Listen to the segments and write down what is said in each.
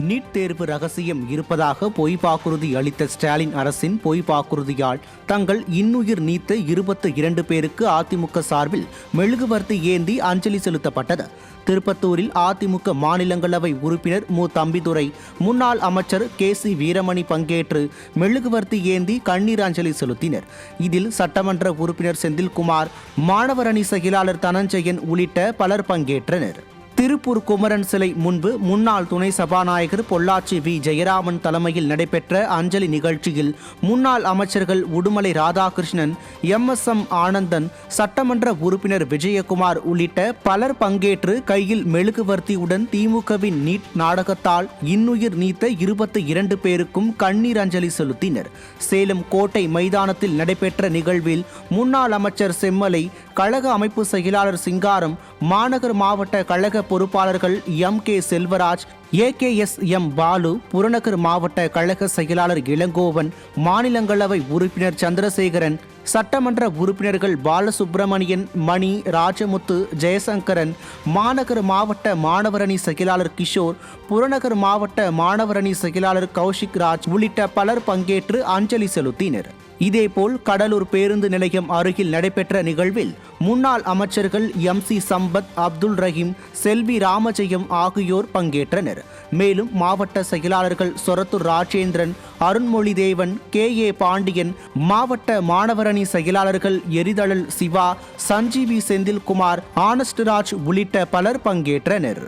NEET தேர்வு ரகசியம் இருப்பதாக பொய் வாக்குறுதி அளித்த ஸ்டாலின் அரசின் பொய் வாக்குறுதியால் தங்கள் இன்னுயிர் நீத்த 22 பேருக்கு அதிமுக சார்பில் மெழுகுவர்த்தி ஏந்தி அஞ்சலி செலுத்தப்பட்டது. திருப்பத்தூரில் அதிமுக மாநிலங்களவை உறுப்பினர் மு. தம்பிதுரை, முன்னாள் அமைச்சர் கே.சி. வீரமணி பங்கேற்று மெழுகுவர்த்தி ஏந்தி கண்ணீர் அஞ்சலி செலுத்தினர். இதில் சட்டமன்ற உறுப்பினர் செந்தில்குமார், மாணவர் அணி செயலாளர் தனஞ்சயன் உள்ளிட்ட பலர் பங்கேற்றனர். திருப்பூர் குமரன் சிலை முன்பு முன்னாள் துணை சபாநாயகர் பொள்ளாச்சி வி. ஜெயராமன் தலைமையில் நடைபெற்ற அஞ்சலி நிகழ்ச்சியில் முன்னாள் அமைச்சர்கள் உடுமலை ராதாகிருஷ்ணன், எம்.எஸ்.எம். ஆனந்தன், சட்டமன்ற உறுப்பினர் விஜயகுமார் உள்ளிட்ட பலர் பங்கேற்று கையில் மெழுகுவர்த்தியுடன் திமுகவின் நீட் நாடகத்தால் இன்னுயிர் நீத்த 22 பேருக்கும் கண்ணீர் அஞ்சலி செலுத்தினர். சேலம் கோட்டை மைதானத்தில் நடைபெற்ற நிகழ்வில் முன்னாள் அமைச்சர் செம்மலை, கழக அமைப்பு செயலாளர் சிங்காரம், மாநகர் மாவட்ட கழக பொறுப்பாளர்கள் எம்.கே. செல்வராஜ், ஏ.கே.எஸ்.எம். பாலு, புறநகர் மாவட்ட கழக செயலாளர் இளங்கோவன், மாநிலங்களவை உறுப்பினர் சந்திரசேகரன், சட்டமன்ற உறுப்பினர்கள் பாலசுப்பிரமணியன், மணி, ராஜமுத்து, ஜெயசங்கரன், மாநகர் மாவட்ட மாணவரணி செயலாளர் கிஷோர், புறநகர் மாவட்ட மாணவரணி செயலாளர் கௌஷிக் ராஜ் உள்ளிட்ட பலர் பங்கேற்று அஞ்சலி செலுத்தினர். இதேபோல் கடலூர் பேருந்து நிலையம் அருகில் நடைபெற்ற நிகழ்வில் முன்னாள் அமைச்சர்கள் எம்.சி. சம்பத், அப்துல் ரஹீம், செல்வி ராமஜெயம் ஆகியோர் பங்கேற்றனர். மேலும் மாவட்ட செயலாளர்கள் சொரத்தூர் ராஜேந்திரன், அருண்மொழிதேவன், கே.ஏ. பாண்டியன், மாவட்ட மாணவரணி செயலாளர்கள் எரிதழல் சிவா, சஞ்சீவி செந்தில்குமார், ஆனஸ்ட்ராஜ் உள்ளிட்ட பலர் பங்கேற்றனர்.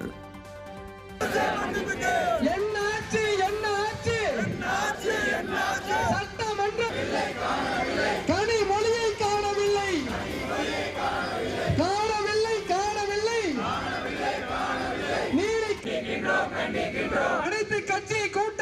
அனைத்து கட்சி கூட்ட